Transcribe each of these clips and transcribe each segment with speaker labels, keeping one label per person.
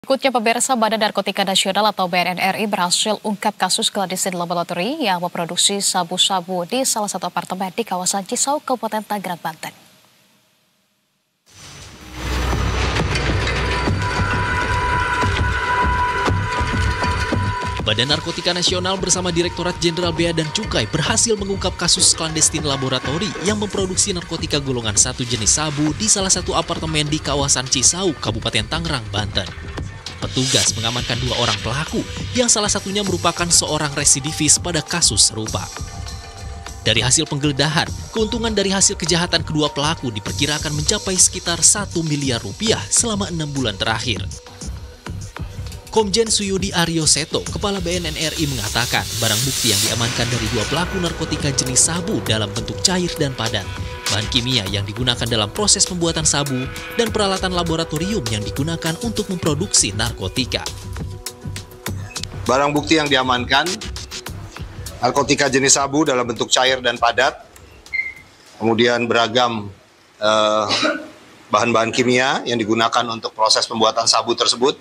Speaker 1: Berikutnya, pemirsa, Badan Narkotika Nasional atau BNN RI berhasil ungkap kasus clandestine laboratory yang memproduksi sabu-sabu di salah satu apartemen di kawasan Cisauk, Kabupaten Tangerang, Banten.
Speaker 2: Badan Narkotika Nasional bersama Direktorat Jenderal Bea dan Cukai berhasil mengungkap kasus clandestine laboratori yang memproduksi narkotika golongan 1 jenis sabu di salah satu apartemen di kawasan Cisauk, Kabupaten Tangerang, Banten. Petugas mengamankan 2 orang pelaku yang salah satunya merupakan seorang residivis pada kasus serupa. Dari hasil penggeledahan, keuntungan dari hasil kejahatan kedua pelaku diperkirakan mencapai sekitar 1 miliar rupiah selama 6 bulan terakhir. Komjen Suyudi Aryo Seto, Kepala BNN RI mengatakan barang bukti yang diamankan dari 2 pelaku narkotika jenis sabu dalam bentuk cair dan padat, bahan kimia yang digunakan dalam proses pembuatan sabu, dan peralatan laboratorium yang digunakan untuk memproduksi narkotika.
Speaker 3: Barang bukti yang diamankan, narkotika jenis sabu dalam bentuk cair dan padat, kemudian beragam bahan-bahan kimia yang digunakan untuk proses pembuatan sabu tersebut,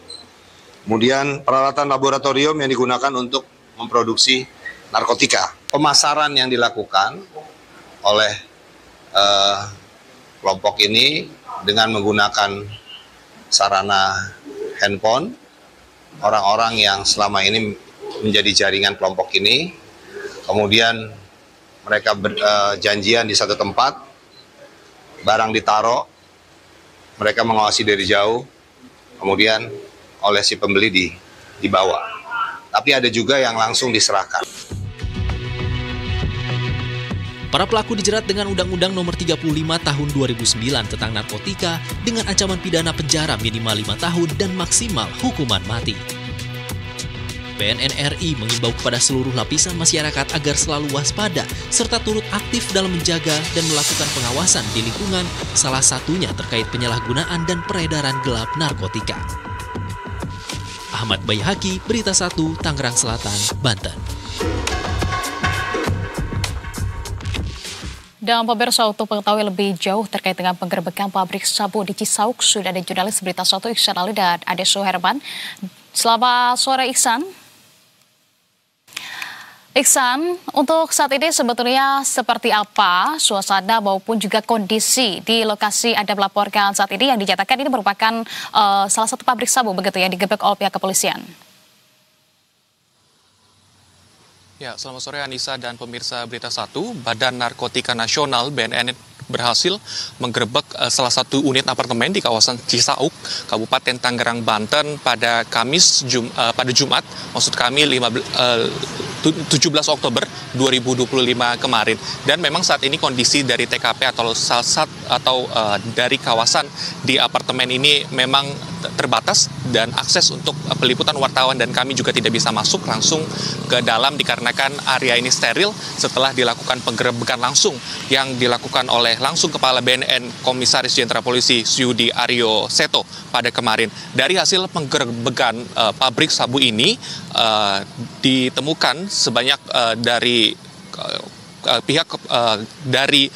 Speaker 3: kemudian peralatan laboratorium yang digunakan untuk memproduksi narkotika. Pemasaran yang dilakukan oleh kelompok ini dengan menggunakan sarana handphone, orang-orang yang selama ini menjadi jaringan kelompok ini, kemudian mereka janjian di satu tempat, barang ditaruh, mereka mengawasi dari jauh, kemudian oleh si pembeli dibawa. Tapi ada juga yang langsung diserahkan.
Speaker 2: Para pelaku dijerat dengan Undang-Undang Nomor 35 Tahun 2009 tentang narkotika dengan ancaman pidana penjara minimal 5 tahun dan maksimal hukuman mati. BNN RI mengimbau kepada seluruh lapisan masyarakat agar selalu waspada serta turut aktif dalam menjaga dan melakukan pengawasan di lingkungan, salah satunya terkait penyalahgunaan dan peredaran gelap narkotika. Ahmad Bayhaki, Berita 1, Tangerang Selatan, Banten.
Speaker 1: Dan pemirsa, untuk mengetahui lebih jauh terkait dengan penggerebekan pabrik sabu di Cisauk, sudah ada jurnalis Berita 1 Iksan Ali dan Ade Suherman. Selamat sore, Iksan. Iksan, untuk saat ini sebetulnya seperti apa suasana maupun juga kondisi di lokasi Anda melaporkan saat ini yang dinyatakan ini merupakan salah satu pabrik sabu begitu yang digerebek oleh pihak kepolisian?
Speaker 4: Ya, selamat sore Anissa dan pemirsa Berita 1. Badan Narkotika Nasional BNN berhasil menggerebek salah satu unit apartemen di kawasan Cisauk, Kabupaten Tangerang, Banten pada pada Jumat, maksud kami 17 Oktober 2025 kemarin. Dan memang saat ini kondisi dari TKP atau dari kawasan di apartemen ini memang terbatas dan akses untuk peliputan wartawan dan kami juga tidak bisa masuk langsung ke dalam dikarenakan area ini steril setelah dilakukan penggerebekan langsung yang dilakukan oleh langsung Kepala BNN Komisaris Jenderal Polisi Suyudi Aryo Seto pada kemarin. Dari hasil penggerebekan pabrik sabu ini ditemukan sebanyak dari pihak dari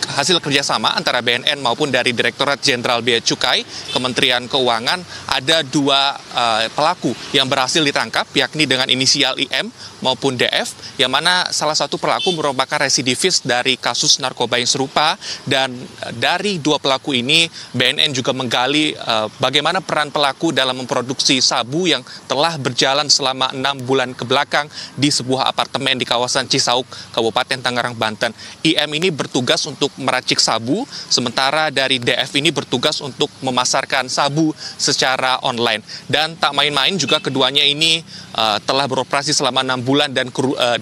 Speaker 4: hasil kerjasama antara BNN maupun dari Direktorat Jenderal Bea Cukai, Kementerian Keuangan, ada 2 pelaku yang berhasil ditangkap, yakni dengan inisial IM maupun DF, yang mana salah satu pelaku merupakan residivis dari kasus narkoba yang serupa. Dan dari 2 pelaku ini, BNN juga menggali bagaimana peran pelaku dalam memproduksi sabu yang telah berjalan selama 6 bulan kebelakang di sebuah apartemen di kawasan Cisauk, Kabupaten Tangerang, Banten. IM ini bertugas untuk meracik sabu, sementara dari DF ini bertugas untuk memasarkan sabu secara online. Dan tak main-main juga keduanya ini telah beroperasi selama 6 bulan dan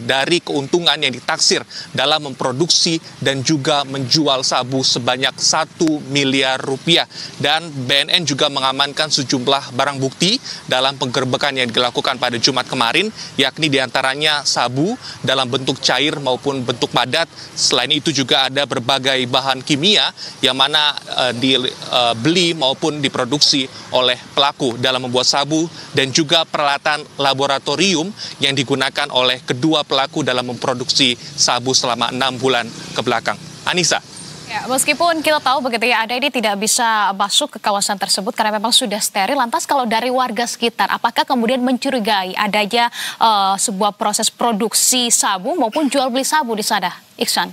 Speaker 4: dari keuntungan yang ditaksir dalam memproduksi dan juga menjual sabu sebanyak 1 miliar rupiah. Dan BNN juga mengamankan sejumlah barang bukti dalam penggerebekan yang dilakukan pada Jumat kemarin, yakni diantaranya sabu dalam bentuk cair maupun bentuk padat. Selain itu juga ada berbagai bahan kimia yang mana dibeli maupun diproduksi oleh pelaku dalam membuat sabu, dan juga peralatan laboratorium yang digunakan oleh kedua pelaku dalam memproduksi sabu selama 6 bulan kebelakang. Anissa.
Speaker 1: Ya, meskipun kita tahu begitu ya, Anda ini tidak bisa masuk ke kawasan tersebut karena memang sudah steril. Lantas kalau dari warga sekitar, apakah kemudian mencurigai adanya sebuah proses produksi sabu maupun jual beli sabu di sana, Iksan?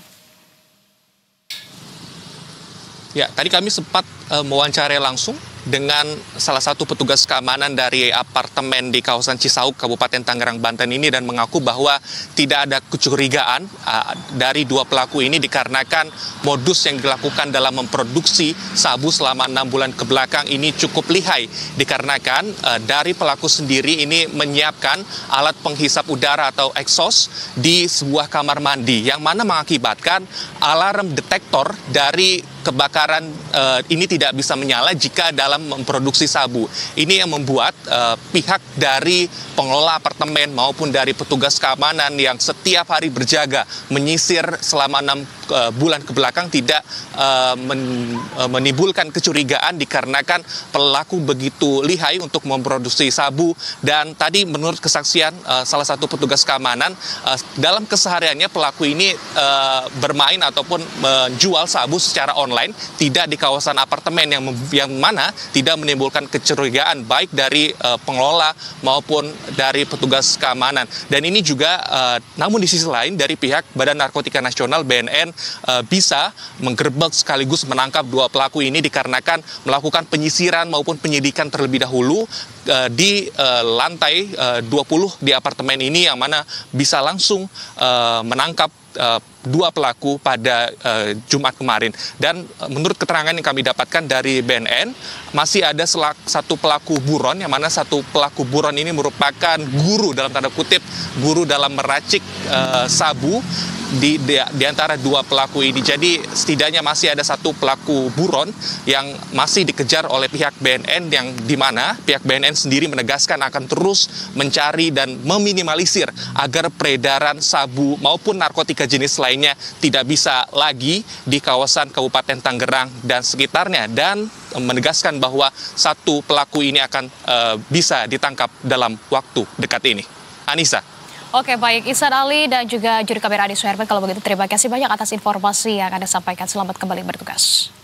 Speaker 4: Ya, tadi kami sempat mewawancarai langsung dengan salah satu petugas keamanan dari apartemen di kawasan Cisauk, Kabupaten Tangerang, Banten ini, dan mengaku bahwa tidak ada kecurigaan dari dua pelaku ini dikarenakan modus yang dilakukan dalam memproduksi sabu selama 6 bulan ke belakang ini cukup lihai, dikarenakan dari pelaku sendiri ini menyiapkan alat penghisap udara atau exhaust di sebuah kamar mandi yang mana mengakibatkan alarm detektor dari kebakaran ini tidak bisa menyala jika dalam memproduksi sabu. Ini yang membuat pihak dari pengelola apartemen maupun dari petugas keamanan yang setiap hari berjaga menyisir selama 6 bulan ke belakang tidak menimbulkan kecurigaan dikarenakan pelaku begitu lihai untuk memproduksi sabu. Dan tadi menurut kesaksian salah satu petugas keamanan, dalam kesehariannya pelaku ini bermain ataupun menjual sabu secara online, tidak di kawasan apartemen yang mana tidak menimbulkan kecurigaan baik dari pengelola maupun dari petugas keamanan. Dan ini juga namun di sisi lain dari pihak Badan Narkotika Nasional BNN bisa menggerebek sekaligus menangkap dua pelaku ini dikarenakan melakukan penyisiran maupun penyidikan terlebih dahulu di lantai 20 di apartemen ini, yang mana bisa langsung menangkap dua pelaku pada Jumat kemarin. Dan menurut keterangan yang kami dapatkan dari BNN, masih ada satu pelaku buron, yang mana satu pelaku buron ini merupakan guru dalam tanda kutip, guru dalam meracik sabu di antara dua pelaku ini. Jadi setidaknya masih ada satu pelaku buron yang masih dikejar oleh pihak BNN, yang dimana pihak BNN sendiri menegaskan akan terus mencari dan meminimalisir agar peredaran sabu maupun narkotika jenis lainnya tidak bisa lagi di kawasan Kabupaten Tangerang dan sekitarnya, dan menegaskan bahwa satu pelaku ini akan bisa ditangkap dalam waktu dekat ini. Anissa.
Speaker 1: Oke, baik. Ihsan Ali dan juga juru kamera Adi Suherman, kalau begitu terima kasih banyak atas informasi yang Anda sampaikan. Selamat kembali bertugas.